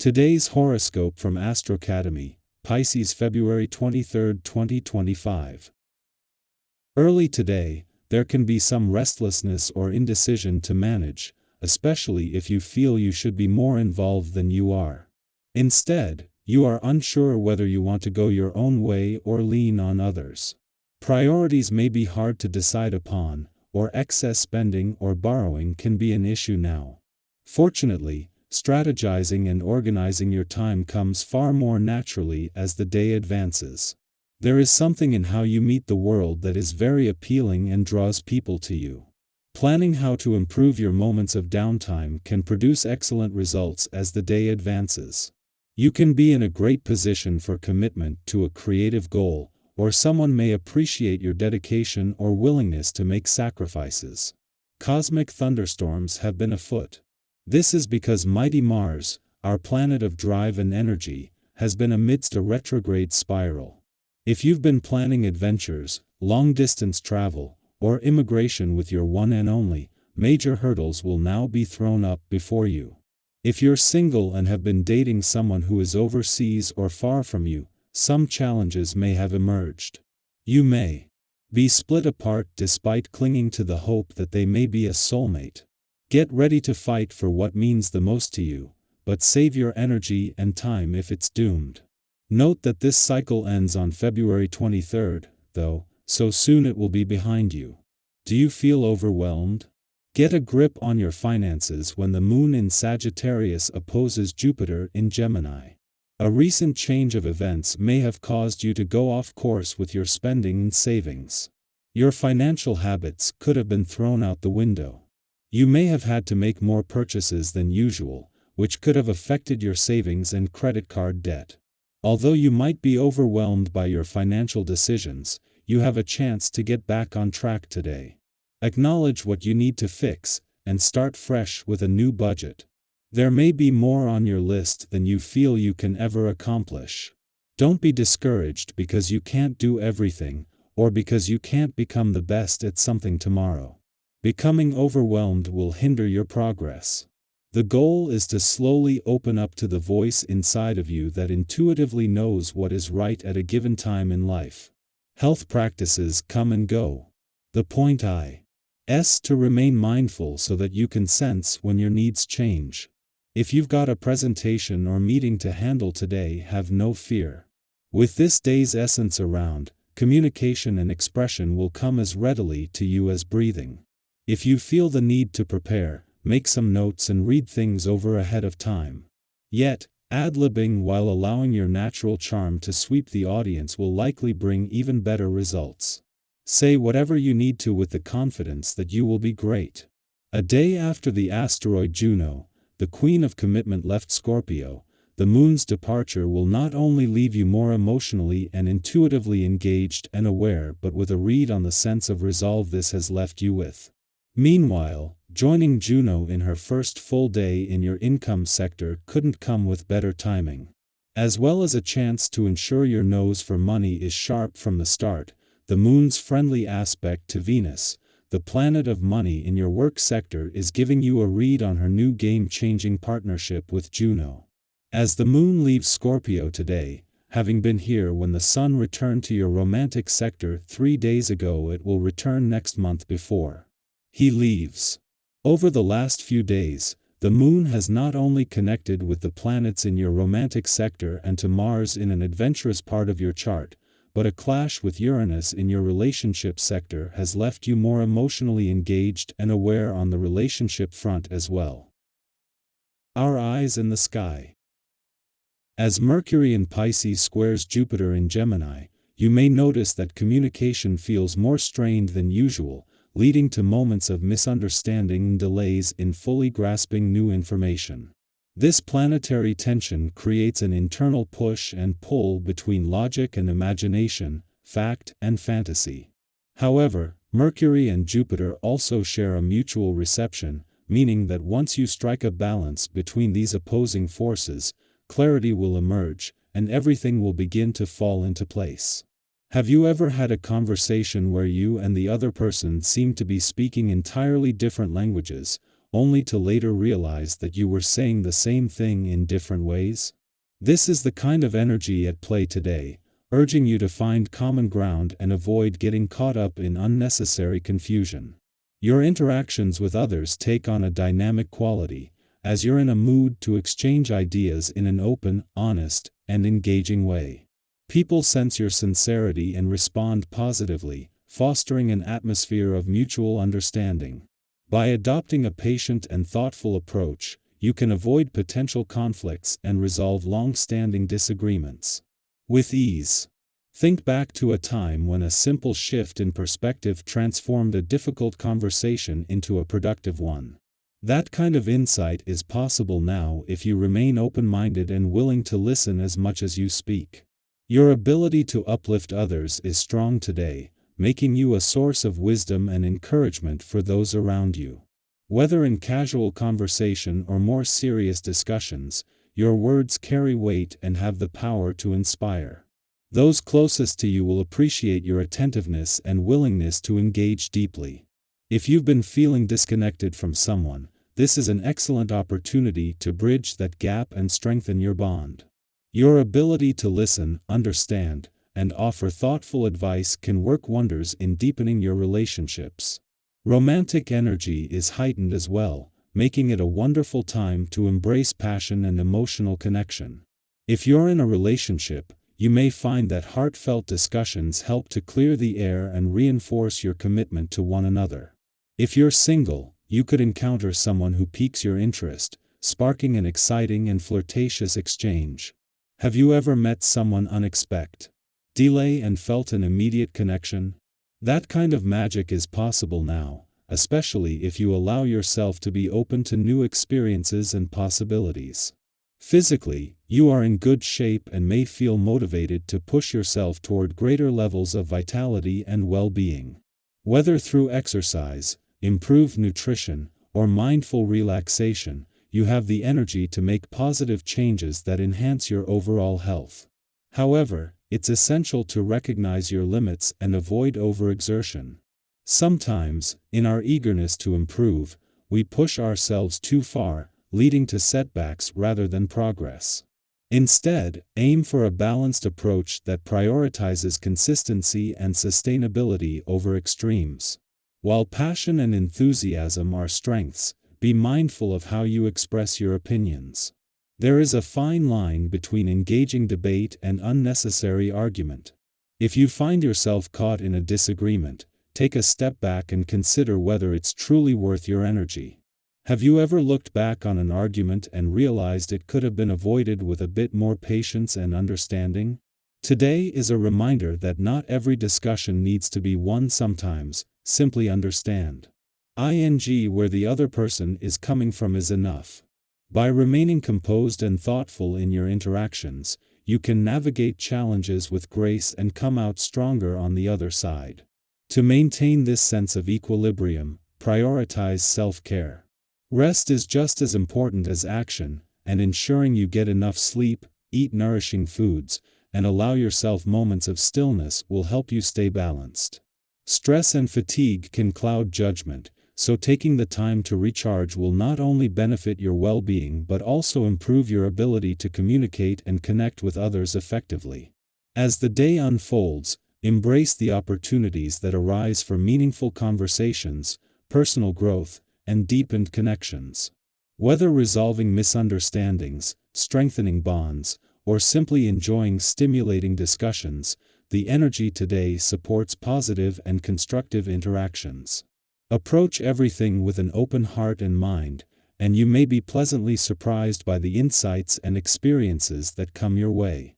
Today's horoscope from Astrocademy, Pisces February 23, 2025. Early today, there can be some restlessness or indecision to manage, especially if you feel you should be more involved than you are. Instead, you are unsure whether you want to go your own way or lean on others. Priorities may be hard to decide upon, or excess spending or borrowing can be an issue now. Fortunately, strategizing and organizing your time comes far more naturally as the day advances. There is something in how you meet the world that is very appealing and draws people to you. Planning how to improve your moments of downtime can produce excellent results as the day advances. You can be in a great position for commitment to a creative goal, or someone may appreciate your dedication or willingness to make sacrifices. Cosmic thunderstorms have been afoot. This is because mighty Mars, our planet of drive and energy, has been amidst a retrograde spiral. If you've been planning adventures, long-distance travel, or immigration with your one and only, major hurdles will now be thrown up before you. If you're single and have been dating someone who is overseas or far from you, some challenges may have emerged. You may be split apart despite clinging to the hope that they may be a soulmate. Get ready to fight for what means the most to you, but save your energy and time if it's doomed. Note that this cycle ends on February 23rd, though, so soon it will be behind you. Do you feel overwhelmed? Get a grip on your finances when the moon in Sagittarius opposes Jupiter in Gemini. A recent change of events may have caused you to go off course with your spending and savings. Your financial habits could have been thrown out the window. You may have had to make more purchases than usual, which could have affected your savings and credit card debt. Although you might be overwhelmed by your financial decisions, you have a chance to get back on track today. Acknowledge what you need to fix, and start fresh with a new budget. There may be more on your list than you feel you can ever accomplish. Don't be discouraged because you can't do everything, or because you can't become the best at something tomorrow. Becoming overwhelmed will hinder your progress. The goal is to slowly open up to the voice inside of you that intuitively knows what is right at a given time in life. Health practices come and go. The point is to remain mindful so that you can sense when your needs change. If you've got a presentation or meeting to handle today, have no fear. With this day's essence around, communication and expression will come as readily to you as breathing. If you feel the need to prepare, make some notes and read things over ahead of time. Yet, ad-libbing while allowing your natural charm to sweep the audience will likely bring even better results. Say whatever you need to with the confidence that you will be great. A day after the asteroid Juno, the queen of commitment, left Scorpio, the moon's departure will not only leave you more emotionally and intuitively engaged and aware, but with a read on the sense of resolve this has left you with. Meanwhile, joining Juno in her first full day in your income sector couldn't come with better timing. As well as a chance to ensure your nose for money is sharp from the start, the moon's friendly aspect to Venus, the planet of money in your work sector, is giving you a read on her new game-changing partnership with Juno. As the moon leaves Scorpio today, having been here when the sun returned to your romantic sector 3 days ago, it will return next month before he leaves. Over the last few days, the moon has not only connected with the planets in your romantic sector and to Mars in an adventurous part of your chart, but a clash with Uranus in your relationship sector has left you more emotionally engaged and aware on the relationship front as well. Our eyes in the sky. As Mercury in Pisces squares Jupiter in Gemini, you may notice that communication feels more strained than usual, leading to moments of misunderstanding and delays in fully grasping new information. This planetary tension creates an internal push and pull between logic and imagination, fact and fantasy. However, Mercury and Jupiter also share a mutual reception, meaning that once you strike a balance between these opposing forces, clarity will emerge, and everything will begin to fall into place. Have you ever had a conversation where you and the other person seem to be speaking entirely different languages, only to later realize that you were saying the same thing in different ways? This is the kind of energy at play today, urging you to find common ground and avoid getting caught up in unnecessary confusion. Your interactions with others take on a dynamic quality, as you're in a mood to exchange ideas in an open, honest, and engaging way. People sense your sincerity and respond positively, fostering an atmosphere of mutual understanding. By adopting a patient and thoughtful approach, you can avoid potential conflicts and resolve long-standing disagreements with ease. Think back to a time when a simple shift in perspective transformed a difficult conversation into a productive one. That kind of insight is possible now if you remain open-minded and willing to listen as much as you speak. Your ability to uplift others is strong today, making you a source of wisdom and encouragement for those around you. Whether in casual conversation or more serious discussions, your words carry weight and have the power to inspire. Those closest to you will appreciate your attentiveness and willingness to engage deeply. If you've been feeling disconnected from someone, this is an excellent opportunity to bridge that gap and strengthen your bond. Your ability to listen, understand, and offer thoughtful advice can work wonders in deepening your relationships. Romantic energy is heightened as well, making it a wonderful time to embrace passion and emotional connection. If you're in a relationship, you may find that heartfelt discussions help to clear the air and reinforce your commitment to one another. If you're single, you could encounter someone who piques your interest, sparking an exciting and flirtatious exchange. Have you ever met someone unexpected? Delay and felt an immediate connection? That kind of magic is possible now, especially if you allow yourself to be open to new experiences and possibilities. Physically, you are in good shape and may feel motivated to push yourself toward greater levels of vitality and well-being. Whether through exercise, improved nutrition, or mindful relaxation, you have the energy to make positive changes that enhance your overall health. However, it's essential to recognize your limits and avoid overexertion. Sometimes, in our eagerness to improve, we push ourselves too far, leading to setbacks rather than progress. Instead, aim for a balanced approach that prioritizes consistency and sustainability over extremes. While passion and enthusiasm are strengths, be mindful of how you express your opinions. There is a fine line between engaging debate and unnecessary argument. If you find yourself caught in a disagreement, take a step back and consider whether it's truly worth your energy. Have you ever looked back on an argument and realized it could have been avoided with a bit more patience and understanding? Today is a reminder that not every discussion needs to be won. Sometimes, simply understand. Where the other person is coming from is enough. By remaining composed and thoughtful in your interactions, you can navigate challenges with grace and come out stronger on the other side. To maintain this sense of equilibrium, prioritize self-care. Rest is just as important as action, and ensuring you get enough sleep, eat nourishing foods, and allow yourself moments of stillness will help you stay balanced. Stress and fatigue can cloud judgment, so taking the time to recharge will not only benefit your well-being but also improve your ability to communicate and connect with others effectively. As the day unfolds, embrace the opportunities that arise for meaningful conversations, personal growth, and deepened connections. Whether resolving misunderstandings, strengthening bonds, or simply enjoying stimulating discussions, the energy today supports positive and constructive interactions. Approach everything with an open heart and mind, and you may be pleasantly surprised by the insights and experiences that come your way.